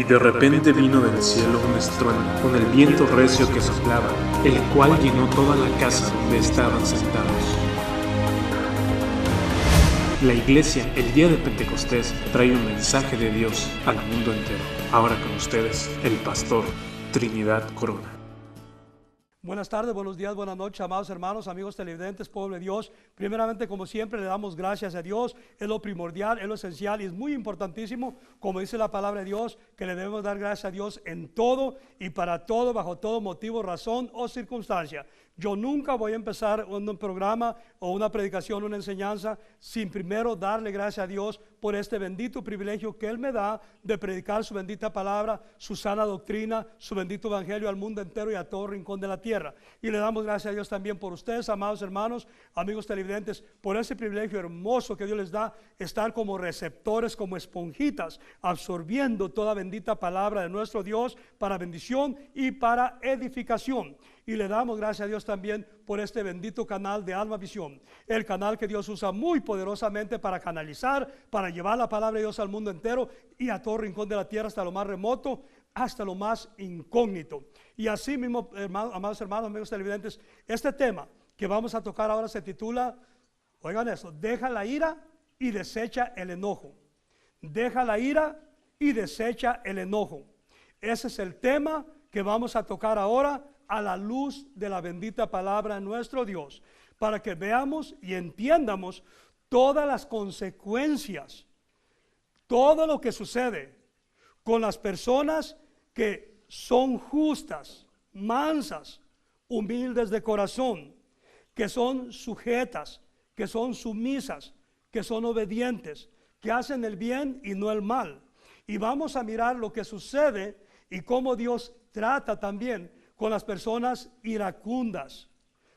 Y de repente vino del cielo un estruendo, con el viento recio que soplaba, el cual llenó toda la casa donde estaban sentados. La iglesia, el día de Pentecostés, trae un mensaje de Dios al mundo entero. Ahora con ustedes, el pastor Trinidad Corona. Buenas tardes, buenos días, buenas noches, amados hermanos, amigos televidentes, pueblo de Dios. Primeramente, como siempre, le damos gracias a Dios. Es lo primordial, es lo esencial y es muy importantísimo, como dice la palabra de Dios, que le debemos dar gracias a Dios en todo y para todo, bajo todo motivo, razón o circunstancia. Yo nunca voy a empezar un programa o una predicación, una enseñanza, sin primero darle gracias a Dios por este bendito privilegio que Él me da de predicar su bendita palabra, su sana doctrina, su bendito evangelio al mundo entero y a todo rincón de la tierra. Y le damos gracias a Dios también por ustedes, amados hermanos, amigos televidentes, por ese privilegio hermoso que Dios les da, estar como receptores, como esponjitas, absorbiendo toda bendita palabra de nuestro Dios para bendición y para edificación. Y le damos gracias a Dios también por este bendito canal de Alma Visión, el canal que Dios usa muy poderosamente para canalizar, para llevar la palabra de Dios al mundo entero y a todo rincón de la tierra, hasta lo más remoto, hasta lo más incógnito. Y así mismo, amados hermanos, amigos televidentes, este tema que vamos a tocar ahora se titula, oigan eso, deja la ira y desecha el enojo. Deja la ira y desecha el enojo. Ese es el tema que vamos a tocar ahora a la luz de la bendita palabra de nuestro Dios, para que veamos y entiendamos todas las consecuencias, todo lo que sucede con las personas que son justas, mansas, humildes de corazón, que son sujetas, que son sumisas, que son obedientes, que hacen el bien y no el mal. Y vamos a mirar lo que sucede y cómo Dios trata también con las personas iracundas,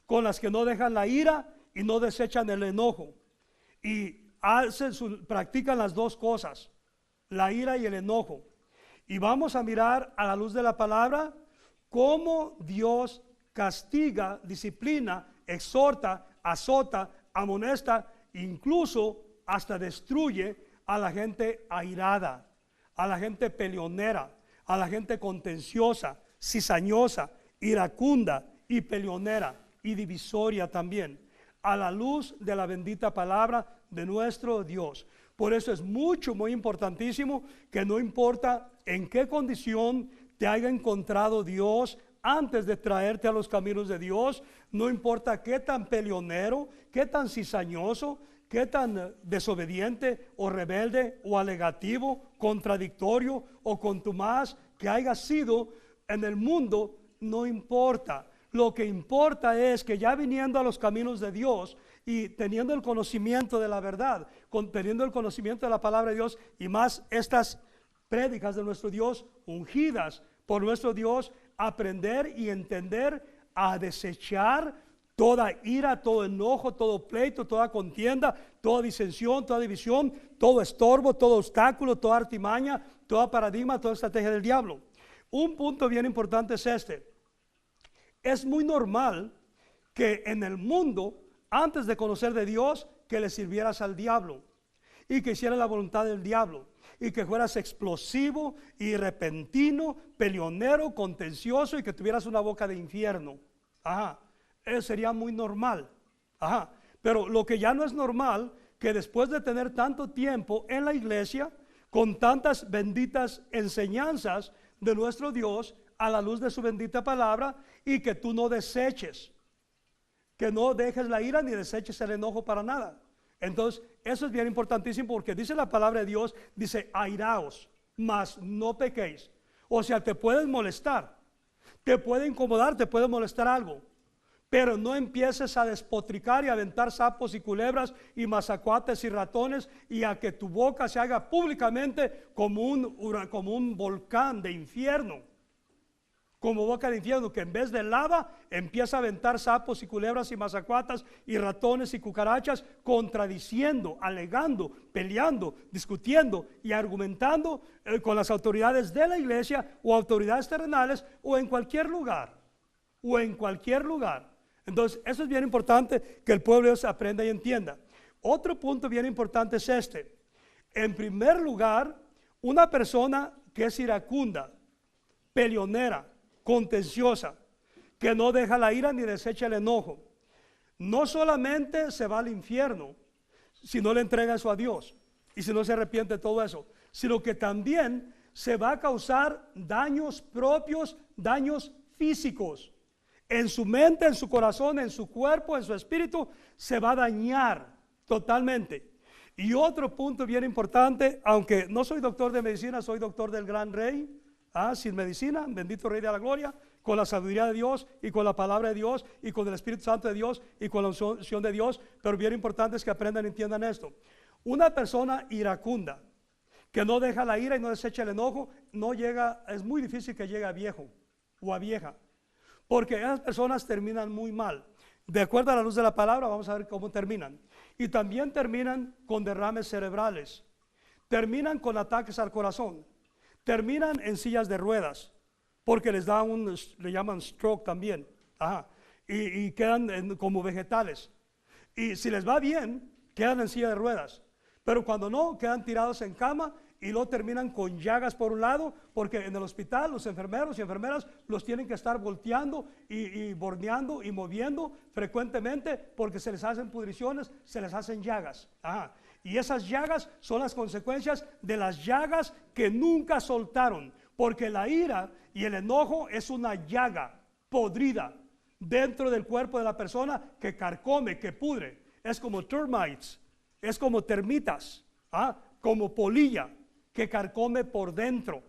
con las que no dejan la ira y no desechan el enojo. Y practican las dos cosas, la ira y el enojo. Y vamos a mirar a la luz de la palabra cómo Dios castiga, disciplina, exhorta, azota, amonesta, incluso hasta destruye a la gente airada, a la gente peleonera, a la gente contenciosa, cizañosa, iracunda y peleonera y divisoria también, a la luz de la bendita palabra de nuestro Dios. Por eso es muy importantísimo que no importa en qué condición te haya encontrado Dios antes de traerte a los caminos de Dios, no importa qué tan peleonero, qué tan cizañoso, qué tan desobediente o rebelde o alegativo, contradictorio o contumaz que haya sido en el mundo, no importa. Lo que importa es que ya viniendo a los caminos de Dios y teniendo el conocimiento de la verdad, teniendo el conocimiento de la palabra de Dios y más estas prédicas de nuestro Dios ungidas por nuestro Dios, aprender y entender a desechar toda ira, todo enojo, todo pleito, toda contienda, toda disensión, toda división, todo estorbo, todo obstáculo, toda artimaña, toda paradigma, toda estrategia del diablo. Un punto bien importante es este. Es muy normal que en el mundo, antes de conocer de Dios, que le sirvieras al diablo y que hicieras la voluntad del diablo y que fueras explosivo y repentino, peleonero, contencioso y que tuvieras una boca de infierno. Eso sería muy normal. Pero lo que ya no es normal, que después de tener tanto tiempo en la iglesia, con tantas benditas enseñanzas de nuestro Dios a la luz de su bendita palabra, y que tú no deseches, que no dejes la ira ni deseches el enojo para nada. Entonces eso es bien importantísimo, porque dice la palabra de Dios, dice airaos, mas no pequéis. O sea, te puedes molestar, te puede incomodar, te puede molestar algo, pero no empieces a despotricar y a aventar sapos y culebras y mazacuates y ratones, y a que tu boca se haga públicamente como un volcán de infierno, como boca de infierno, que en vez de lava empieza a aventar sapos y culebras y mazacuatas y ratones y cucarachas, contradiciendo, alegando, peleando, discutiendo y argumentando con las autoridades de la iglesia o autoridades terrenales o en cualquier lugar. Entonces, eso es bien importante que el pueblo de Dios aprenda y entienda. Otro punto bien importante es este. En primer lugar, una persona que es iracunda, peleonera, contenciosa, que no deja la ira ni desecha el enojo, no solamente se va al infierno si no le entrega eso a Dios y si no se arrepiente de todo eso, sino que también se va a causar daños propios, daños físicos. En su mente, en su corazón, en su cuerpo, en su espíritu, se va a dañar totalmente. Y otro punto bien importante, aunque no soy doctor de medicina, soy doctor del gran rey, sin medicina, bendito Rey de la Gloria, con la sabiduría de Dios y con la palabra de Dios y con el Espíritu Santo de Dios y con la unción de Dios, pero bien importante es que aprendan y entiendan esto. Una persona iracunda, que no deja la ira y no desecha el enojo, no llega, es muy difícil que llegue a viejo o a vieja, porque esas personas terminan muy mal. De acuerdo a la luz de la palabra, vamos a ver cómo terminan. Y también terminan con derrames cerebrales, terminan con ataques al corazón, terminan en sillas de ruedas, porque les da le llaman stroke también, y quedan como vegetales. Y si les va bien, quedan en silla de ruedas, pero cuando no, quedan tirados en cama y luego terminan con llagas por un lado, porque en el hospital los enfermeros y enfermeras los tienen que estar volteando y borneando y moviendo frecuentemente, porque se les hacen pudriciones, se les hacen llagas. Y esas llagas son las consecuencias de las llagas que nunca soltaron, porque la ira y el enojo es una llaga podrida dentro del cuerpo de la persona que carcome, que pudre. Es como termites, es como termitas, como polilla que carcome por dentro.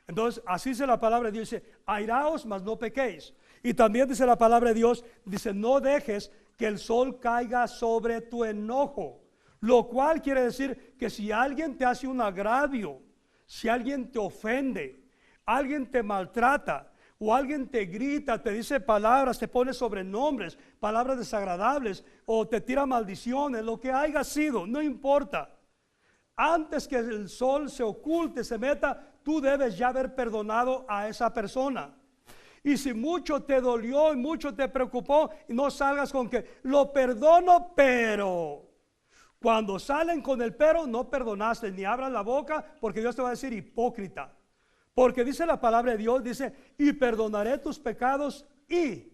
Entonces, así dice la palabra de Dios, dice, airaos, mas no pequéis. Y también dice la palabra de Dios, dice, no dejes que el sol caiga sobre tu enojo. Lo cual quiere decir que si alguien te hace un agravio, si alguien te ofende, alguien te maltrata, o alguien te grita, te dice palabras, te pone sobrenombres, palabras desagradables, o te tira maldiciones, lo que haya sido, no importa. Antes que el sol se oculte, se meta, tú debes ya haber perdonado a esa persona. Y si mucho te dolió y mucho te preocupó, no salgas con que lo perdono, pero cuando salen con el pero, no perdonaste, ni abran la boca, porque Dios te va a decir hipócrita. Porque dice la palabra de Dios, dice, y perdonaré tus pecados y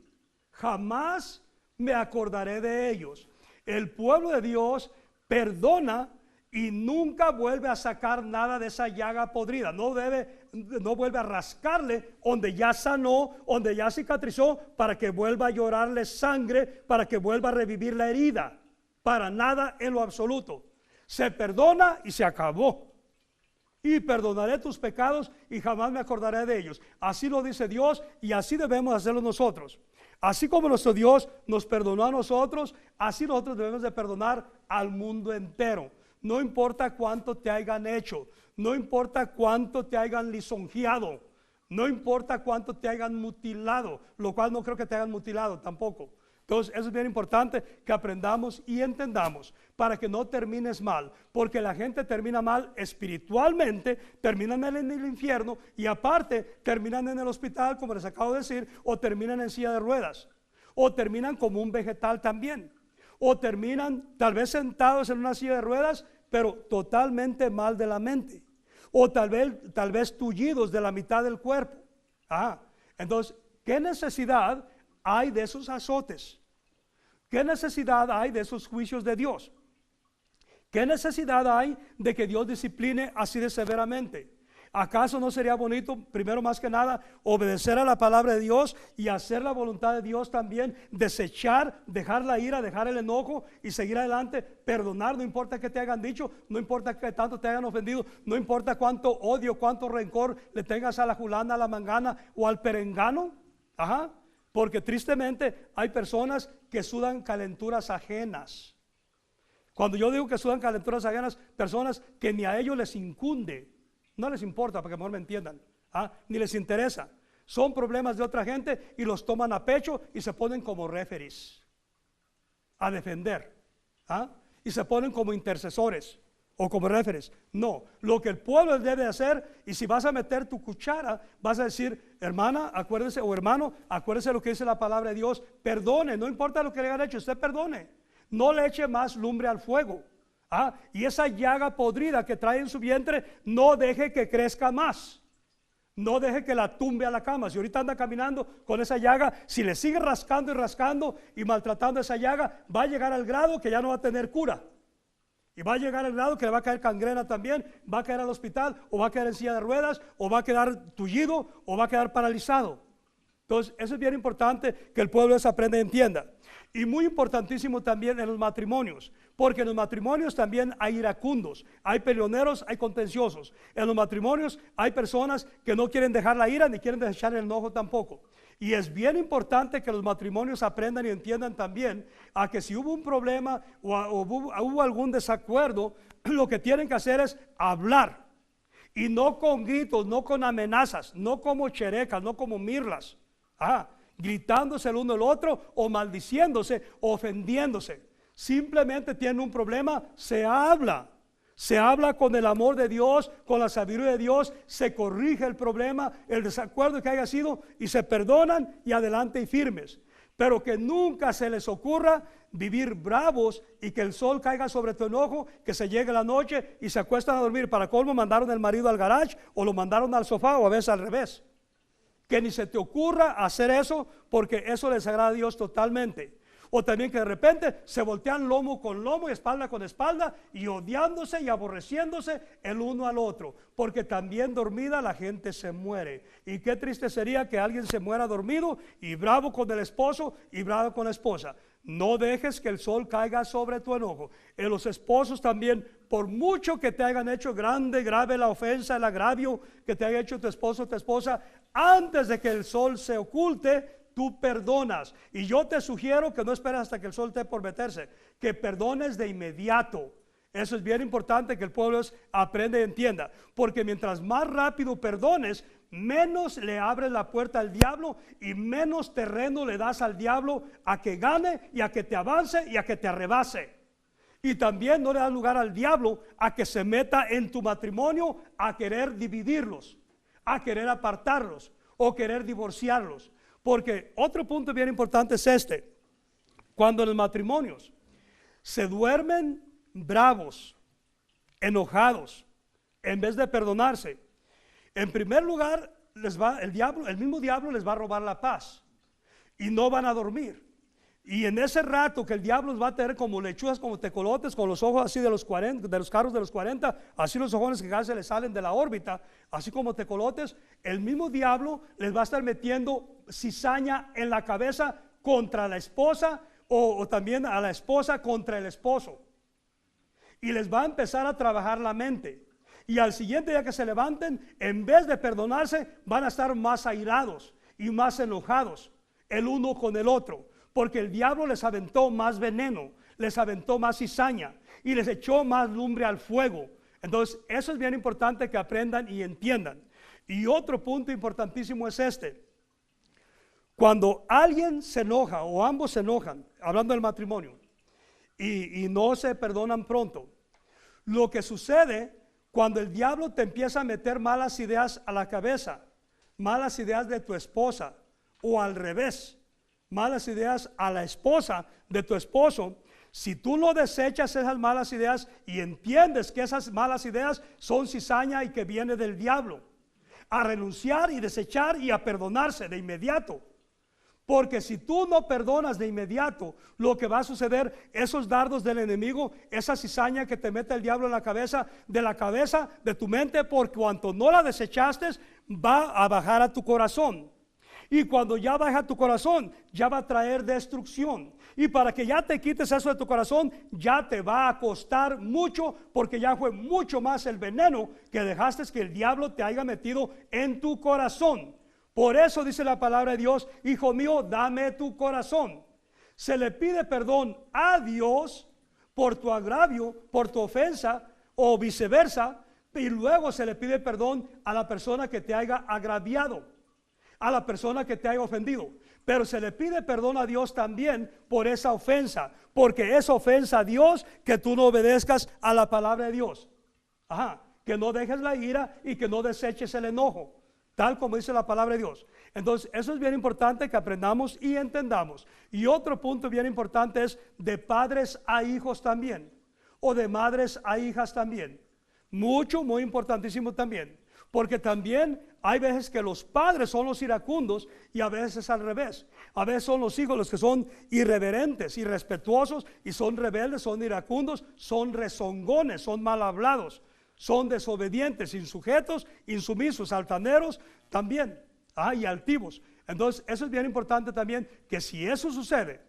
jamás me acordaré de ellos. El pueblo de Dios perdona y nunca vuelve a sacar nada de esa llaga podrida. No vuelve a rascarle donde ya sanó, donde ya cicatrizó, para que vuelva a llorarle sangre, para que vuelva a revivir la herida. Para nada en lo absoluto. Se perdona y se acabó. Y perdonaré tus pecados y jamás me acordaré de ellos. Así lo dice Dios y así debemos hacerlo nosotros. Así como nuestro Dios nos perdonó a nosotros, así nosotros debemos de perdonar al mundo entero. No importa cuánto te hayan hecho, no importa cuánto te hayan lisonjeado, no importa cuánto te hayan mutilado, lo cual no creo que te hayan mutilado tampoco. Entonces eso es bien importante que aprendamos y entendamos para que no termines mal, porque la gente termina mal espiritualmente, terminan en el infierno y aparte terminan en el hospital, como les acabo de decir, o terminan en silla de ruedas, o terminan como un vegetal también, o terminan tal vez sentados en una silla de ruedas, pero totalmente mal de la mente, o tal vez tullidos de la mitad del cuerpo. Entonces, ¿qué necesidad hay de esos azotes? ¿Qué necesidad hay de esos juicios de Dios? ¿Qué necesidad hay de que Dios discipline así de severamente? ¿Acaso no sería bonito, primero más que nada, obedecer a la palabra de Dios y hacer la voluntad de Dios también, desechar, dejar la ira, dejar el enojo y seguir adelante, perdonar, no importa qué te hayan dicho, no importa qué tanto te hayan ofendido, no importa cuánto odio, cuánto rencor le tengas a la fulana, a la mangana o al perengano? Porque tristemente hay personas que sudan calenturas ajenas. Cuando yo digo que sudan calenturas ajenas, personas que ni a ellos les incunde, no les importa, para que mejor me entiendan, ni les interesa. Son problemas de otra gente y los toman a pecho y se ponen como referees a defender, y se ponen como intercesores o como referees. No, lo que el pueblo debe hacer, y si vas a meter tu cuchara, vas a decir, hermana, acuérdese, o hermano, acuérdese lo que dice la palabra de Dios, perdone, no importa lo que le hayan hecho, usted perdone, no le eche más lumbre al fuego. Y esa llaga podrida que trae en su vientre, no deje que crezca más. No deje que la tumbe a la cama. Si ahorita anda caminando con esa llaga, si le sigue rascando y rascando y maltratando esa llaga, va a llegar al grado que ya no va a tener cura. Y va a llegar al grado que le va a caer gangrena también, va a caer al hospital, o va a quedar en silla de ruedas, o va a quedar tullido, o va a quedar paralizado. Entonces, eso es bien importante que el pueblo aprenda y entienda. Y muy importantísimo también en los matrimonios, porque en los matrimonios también hay iracundos, hay peleoneros, hay contenciosos. En los matrimonios hay personas que no quieren dejar la ira ni quieren dejar el enojo tampoco. Y es bien importante que los matrimonios aprendan y entiendan también a que si hubo un problema o hubo algún desacuerdo, lo que tienen que hacer es hablar. Y no con gritos, no con amenazas, no como cherecas, no como mirlas. Gritándose el uno al otro o maldiciéndose o ofendiéndose. Simplemente tienen un problema, se habla con el amor de Dios, con la sabiduría de Dios, se corrige el problema, el desacuerdo que haya sido, y se perdonan y adelante y firmes. Pero que nunca se les ocurra vivir bravos y que el sol caiga sobre tu enojo, que se llegue la noche y se acuestan a dormir. Para colmo, mandaron el marido al garage o lo mandaron al sofá, o a veces al revés. Que ni se te ocurra hacer eso, porque eso les agrada a Dios totalmente. O también que de repente se voltean lomo con lomo y espalda con espalda, y odiándose y aborreciéndose el uno al otro, porque también dormida la gente se muere. Y qué triste sería que alguien se muera dormido y bravo con el esposo y bravo con la esposa. No dejes que el sol caiga sobre tu enojo. En los esposos también, por mucho que te hayan hecho grande, grave la ofensa, el agravio que te haya hecho tu esposo o tu esposa, antes de que el sol se oculte, tú perdonas. Y yo te sugiero que no esperes hasta que el sol esté por meterse, que perdones de inmediato. Eso es bien importante que el pueblo aprenda y entienda, porque mientras más rápido perdones, menos le abres la puerta al diablo y menos terreno le das al diablo a que gane y a que te avance y a que te arrebase. Y también no le das lugar al diablo a que se meta en tu matrimonio a querer dividirlos, a querer apartarlos o querer divorciarlos. Porque otro punto bien importante es este: cuando en los matrimonios se duermen bravos, enojados, en vez de perdonarse, en primer lugar el mismo diablo les va a robar la paz y no van a dormir. Y en ese rato que el diablo los va a tener como lechugas, como tecolotes, con los ojos así de los 40, de los carros de los 40, así los ojones que casi se les salen de la órbita, así como tecolotes, el mismo diablo les va a estar metiendo cizaña en la cabeza contra la esposa, o también a la esposa contra el esposo. Y les va a empezar a trabajar la mente. Y al siguiente día que se levanten, en vez de perdonarse, van a estar más airados y más enojados el uno con el otro. Porque el diablo les aventó más veneno, les aventó más cizaña y les echó más lumbre al fuego. Entonces, eso es bien importante que aprendan y entiendan. Y otro punto importantísimo es este: cuando alguien se enoja o ambos se enojan, hablando del matrimonio, y no se perdonan pronto, lo que sucede cuando el diablo te empieza a meter malas ideas a la cabeza, malas ideas de tu esposa, o al revés, malas ideas a la esposa de tu esposo, si tú no desechas esas malas ideas y entiendes que esas malas ideas son cizaña y que viene del diablo, a renunciar y desechar y a perdonarse de inmediato. Porque si tú no perdonas de inmediato, lo que va a suceder, esos dardos del enemigo, esa cizaña que te mete el diablo en la cabeza de tu mente, por cuanto no la desechaste, va a bajar a tu corazón. Y cuando ya baja a tu corazón, ya va a traer destrucción. Y para que ya te quites eso de tu corazón, ya te va a costar mucho, porque ya fue mucho más el veneno que dejaste que el diablo te haya metido en tu corazón. Por eso dice la palabra de Dios: hijo mío, dame tu corazón. Se le pide perdón a Dios por tu agravio, por tu ofensa, o viceversa, y luego se le pide perdón a la persona que te haya agraviado, a la persona que te haya ofendido. Pero se le pide perdón a Dios también por esa ofensa, porque es ofensa a Dios que tú no obedezcas a la palabra de Dios. Que no dejes la ira y que no deseches el enojo, tal como dice la palabra de Dios. Entonces, eso es bien importante que aprendamos y entendamos. Y otro punto bien importante es de padres a hijos también. o de madres a hijas también. Mucho, muy importantísimo también. Porque también hay veces que los padres son los iracundos y a veces es al revés. A veces son los hijos los que son irreverentes, irrespetuosos y son rebeldes, son iracundos, son rezongones, son mal hablados, son desobedientes, insujetos, insumisos, altaneros también, y altivos. Entonces eso es bien importante también, que si eso sucede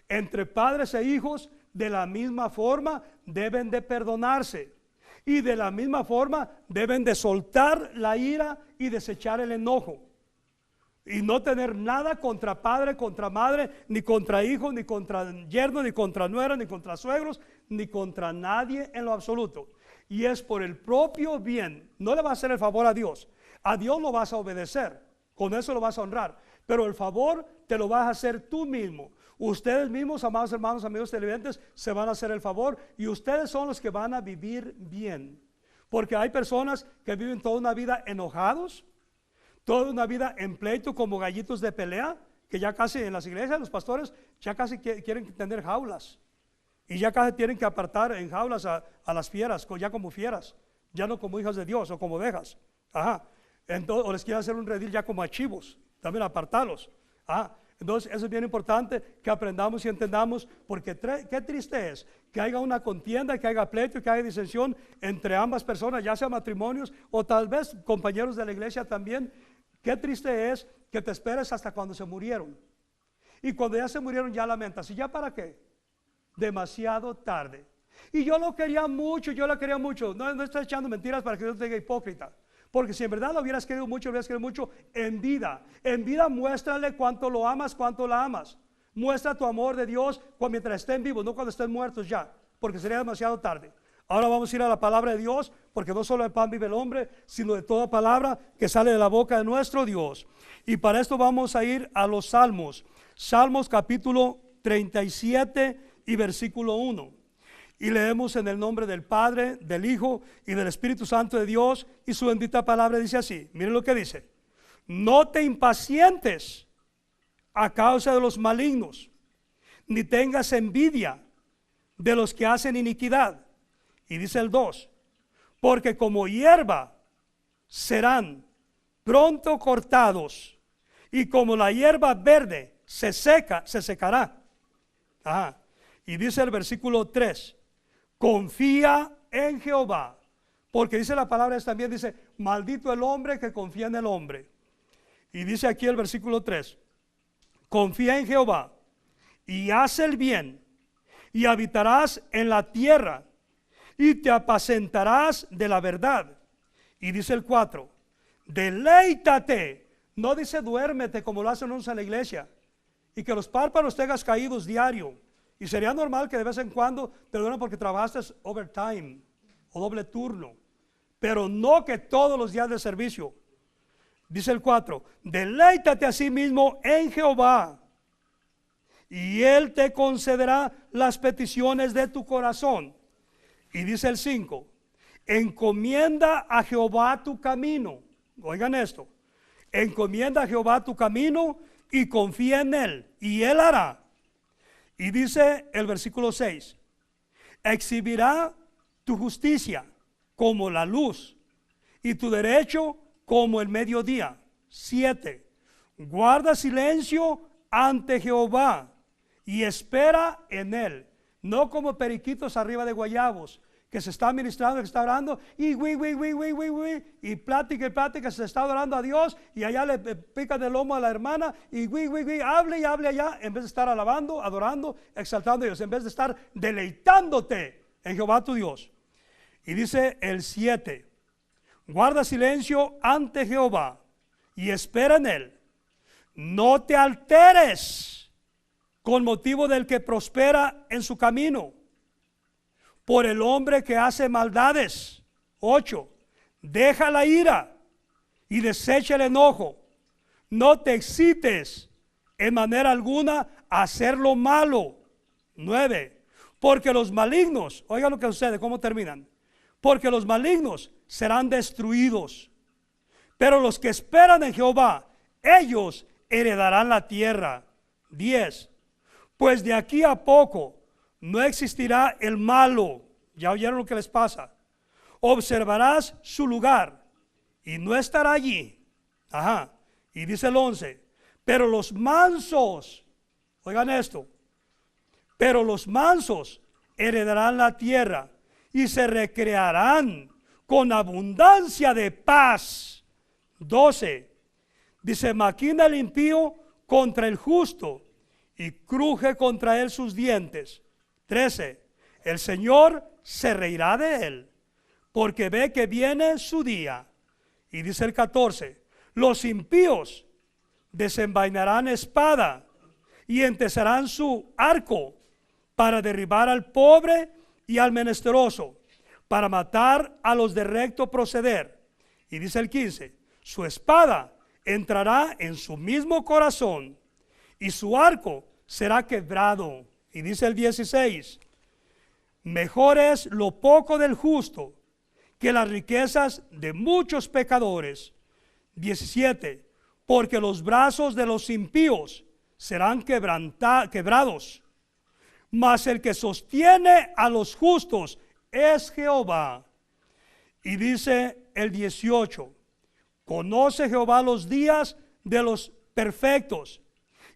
entre padres e hijos, de la misma forma deben de perdonarse. Y de la misma forma deben de soltar la ira y desechar el enojo. Y no tener nada contra padre, contra madre, ni contra hijo, ni contra yerno, ni contra nuera, ni contra suegros, ni contra nadie en lo absoluto. Y es por el propio bien. No le vas a hacer el favor a Dios. A Dios lo vas a obedecer. Con eso lo vas a honrar. Pero el favor te lo vas a hacer tú mismo. Ustedes mismos, amados hermanos, amigos televidentes, se van a hacer el favor y ustedes son los que van a vivir bien. Porque hay personas que viven toda una vida enojados, toda una vida en pleito como gallitos de pelea, que ya casi en las iglesias los pastores ya casi quieren tener jaulas. Y ya casi tienen que apartar en jaulas a las fieras, ya como fieras, ya no como hijas de Dios o como ovejas. Entonces, o les quieren hacer un redil ya como a chivos, también apartarlos. Entonces eso es bien importante que aprendamos y entendamos, porque qué triste es que haya una contienda, que haya pleito, que haya disensión entre ambas personas, ya sea matrimonios o tal vez compañeros de la iglesia también. Qué triste es que te esperes hasta cuando se murieron, y cuando ya se murieron ya lamentas. ¿Y ya para qué? Demasiado tarde. Y yo lo quería mucho, yo la quería mucho. No estoy echando mentiras para que no te diga hipócrita. Porque si en verdad lo hubieras querido mucho, en vida muéstrale cuánto lo amas, cuánto la amas. Muestra tu amor de Dios mientras estén vivos, no cuando estén muertos ya, porque sería demasiado tarde. Ahora vamos a ir a la palabra de Dios, porque no solo de pan vive el hombre, sino de toda palabra que sale de la boca de nuestro Dios. Y para esto vamos a ir a los Salmos. Salmos capítulo 37 y versículo 1. Y leemos en el nombre del Padre, del Hijo y del Espíritu Santo de Dios, y su bendita palabra dice así. Miren lo que dice: no te impacientes a causa de los malignos, ni tengas envidia de los que hacen iniquidad. Y dice el 2: porque como hierba serán pronto cortados, y como la hierba verde se secará. Y dice el versículo 3: confía en Jehová, porque dice la palabra también, dice, maldito el hombre que confía en el hombre. Y dice aquí el versículo 3: confía en Jehová y haz el bien, y habitarás en la tierra, y te apacentarás de la verdad. Y dice el 4: deleítate. No dice duérmete como lo hacen unos en la iglesia, y que los párpados tengas caídos diario. Y sería normal que de vez en cuando te duerman porque trabajaste overtime o doble turno, pero no que todos los días de servicio. Dice el 4: deleítate a sí mismo en Jehová, y Él te concederá las peticiones de tu corazón. Y dice el 5: encomienda a Jehová tu camino. Oigan esto: encomienda a Jehová tu camino y confía en Él, y Él hará. Y dice el versículo 6: exhibirá tu justicia como la luz, y tu derecho como el mediodía. 7: guarda silencio ante Jehová y espera en Él. No como periquitos arriba de guayabos, que se está ministrando, que está orando, y y plática, se está adorando a Dios, y allá le pican el lomo a la hermana, y hable y hable allá, en vez de estar alabando, adorando, exaltando a Dios, en vez de estar deleitándote en Jehová tu Dios. Y dice el 7: guarda silencio ante Jehová y espera en Él. No te alteres con motivo del que prospera en su camino, por el hombre que hace maldades. 8: deja la ira y desecha el enojo. No te excites en manera alguna a hacer lo malo. 9: porque los malignos, oigan lo que sucede, cómo terminan: porque los malignos serán destruidos, pero los que esperan en Jehová, ellos heredarán la tierra. 10: pues de aquí a poco no existirá el malo. ¿Ya oyeron lo que les pasa? Observarás su lugar y no estará allí. Ajá. Y dice el 11, pero los mansos, oigan esto, pero los mansos heredarán la tierra y se recrearán con abundancia de paz. 12, dice, maquina el impío contra el justo y cruje contra él sus dientes. 13, el Señor se reirá de él porque ve que viene su día. Y dice el 14, los impíos desenvainarán espada y entesarán su arco para derribar al pobre y al menesteroso, para matar a los de recto proceder. Y dice el 15, su espada entrará en su mismo corazón y su arco será quebrado. Y dice el 16, mejor es lo poco del justo que las riquezas de muchos pecadores. 17, porque los brazos de los impíos serán quebrados, mas el que sostiene a los justos es Jehová. Y dice el 18, conoce Jehová los días de los perfectos,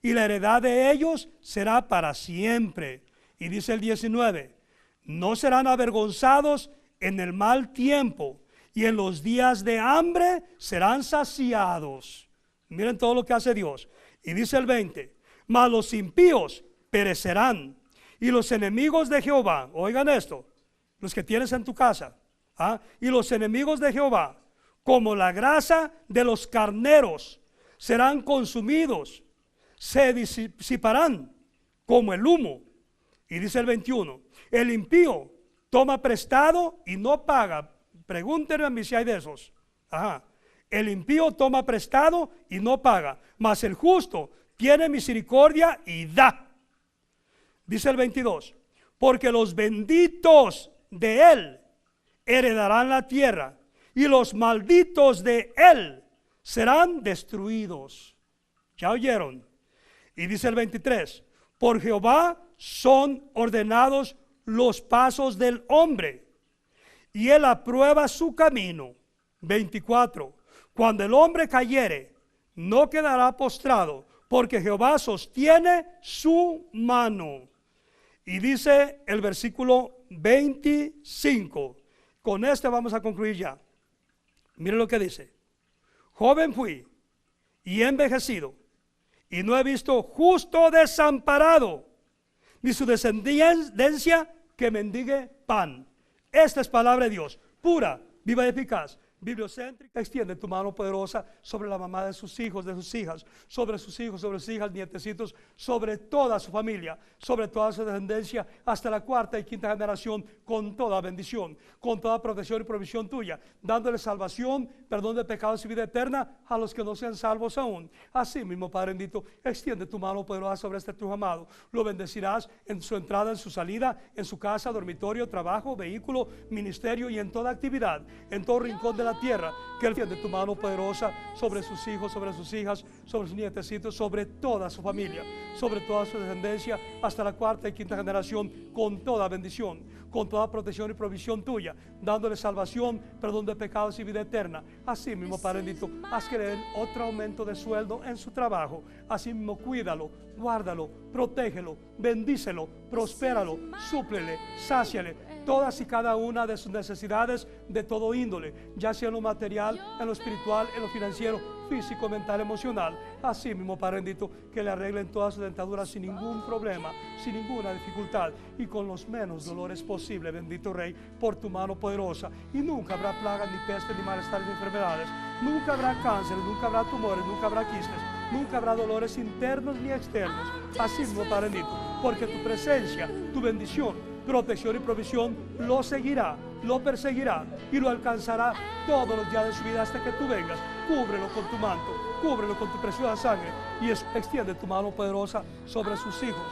y la heredad de ellos será para siempre. Y dice el 19, no serán avergonzados en el mal tiempo, y en los días de hambre serán saciados. Miren todo lo que hace Dios. Y dice el 20, mas los impíos perecerán, y los enemigos de Jehová, oigan esto, los que tienes en tu casa, y los enemigos de Jehová, como la grasa de los carneros, serán consumidos, se disiparán como el humo. Y dice el 21, el impío toma prestado y no paga. Pregúntenme a mí si hay de esos. El impío toma prestado y no paga, mas el justo tiene misericordia y da. Dice el 22, porque los benditos de él heredarán la tierra, y los malditos de él serán destruidos. ¿Ya oyeron? Y dice el 23, por Jehová son ordenados los pasos del hombre, y él aprueba su camino. 24, cuando el hombre cayere, no quedará postrado, porque Jehová sostiene su mano. Y dice el versículo 25, con este vamos a concluir ya. Miren lo que dice, joven fui y envejecido, y no he visto justo desamparado, ni su descendencia que mendigue pan. Esta es palabra de Dios, pura, viva y eficaz, bibliocéntrica. Extiende tu mano poderosa sobre la mamá de sus hijos, de sus hijas, sobre sus hijos, sobre sus hijas, nietecitos, sobre toda su familia, sobre toda su descendencia, hasta la cuarta y quinta generación, con toda bendición, con toda protección y provisión tuya, dándole salvación, perdón de pecados y vida eterna a los que no sean salvos aún. Así mismo, Padre bendito, extiende tu mano poderosa sobre este tu amado. Lo bendecirás en su entrada, en su salida, en su casa, dormitorio, trabajo, vehículo, ministerio y en toda actividad, en todo rincón de la tierra, que él tiende tu mano poderosa sobre sus hijos, sobre sus hijas, sobre sus nietecitos, sobre toda su familia, sobre toda su descendencia, hasta la cuarta y quinta generación, con toda bendición, con toda protección y provisión tuya, dándole salvación, perdón de pecados y vida eterna. Así mismo, Padre bendito, haz que le den otro aumento de sueldo en su trabajo. Así mismo, cuídalo, guárdalo, protégelo, bendícelo, prospéralo, súplele, sáciale todas y cada una de sus necesidades de todo índole, ya sea en lo material, en lo espiritual, en lo financiero, físico, mental, emocional. Así mismo, Padre bendito, que le arreglen todas sus dentaduras sin ningún problema, sin ninguna dificultad y con los menos dolores posible, bendito Rey, por tu mano poderosa. Y nunca habrá plagas, ni pestes, ni malestares, ni enfermedades. Nunca habrá cáncer, nunca habrá tumores, nunca habrá quistes, nunca habrá dolores internos ni externos. Así mismo, Padre bendito, porque tu presencia, tu bendición, protección y provisión lo seguirá, lo perseguirá y lo alcanzará todos los días de su vida hasta que tú vengas. Cúbrelo con tu manto, cúbrelo con tu preciosa sangre y extiende tu mano poderosa sobre sus hijos,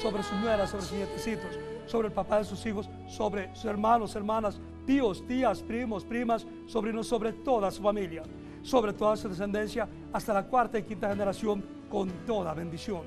sobre sus nueras, sobre sus nietecitos, sobre el papá de sus hijos, sobre sus hermanos, hermanas, tíos, tías, primos, primas, sobrinos, sobre toda su familia, sobre toda su descendencia hasta la cuarta y quinta generación, con toda bendición.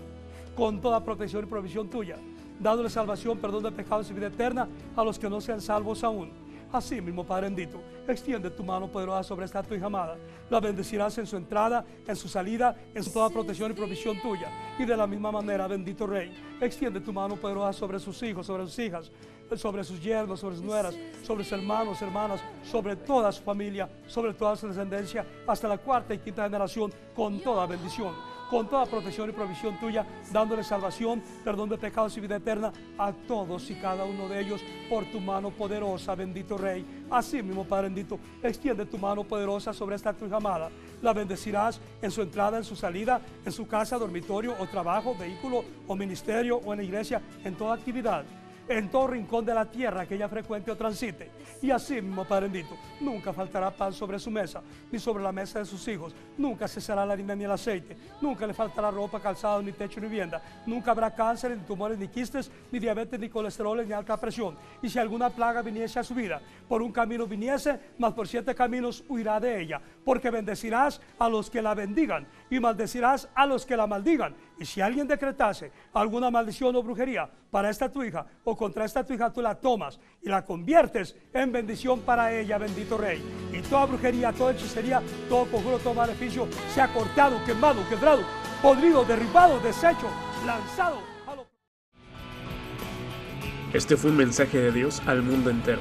con toda protección y provisión tuya, dándole salvación, perdón de pecados y vida eterna a los que no sean salvos aún. Así mismo, Padre bendito, extiende tu mano poderosa sobre esta tu hija amada. La bendecirás en su entrada, en su salida, en toda protección y provisión tuya. Y de la misma manera, bendito Rey, extiende tu mano poderosa sobre sus hijos, sobre sus hijas, sobre sus yernos, sobre sus nueras, sobre sus hermanos, hermanas, sobre toda su familia, sobre toda su descendencia, hasta la cuarta y quinta generación, con toda bendición, con toda protección y provisión tuya, dándole salvación, perdón de pecados y vida eterna a todos y cada uno de ellos por tu mano poderosa, bendito Rey. Así mismo, Padre bendito, extiende tu mano poderosa sobre esta tu hija amada. La bendecirás en su entrada, en su salida, en su casa, dormitorio o trabajo, vehículo o ministerio o en la iglesia, en toda actividad, en todo rincón de la tierra que ella frecuente o transite. Y así mismo, Padre bendito, nunca faltará pan sobre su mesa, ni sobre la mesa de sus hijos. Nunca cesará la harina ni el aceite. Nunca le faltará ropa, calzado, ni techo, ni vivienda. Nunca habrá cáncer, ni tumores, ni quistes, ni diabetes, ni colesterol, ni alta presión. Y si alguna plaga viniese a su vida, por un camino viniese, mas por 7 caminos huirá de ella. Porque bendecirás a los que la bendigan, y maldecirás a los que la maldigan. Y si alguien decretase alguna maldición o brujería para esta tu hija, o contra esta tu hija, tú la tomas y la conviertes en bendición para ella, bendito Rey. Y toda brujería, toda hechicería, todo conjuro, todo maleficio sea cortado, quemado, quebrado, podrido, derribado, deshecho, lanzado a lo... Este fue un mensaje de Dios al mundo entero,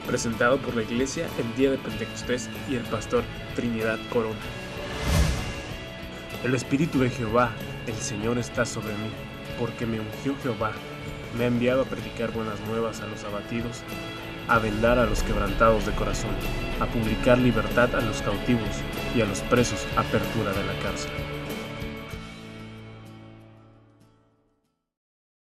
presentado por la iglesia el día de Pentecostés y el pastor Trinidad Corona. El Espíritu de Jehová, el Señor, está sobre mí, porque me ungió Jehová. Me ha enviado a predicar buenas nuevas a los abatidos, a vendar a los quebrantados de corazón, a publicar libertad a los cautivos y a los presos apertura de la cárcel.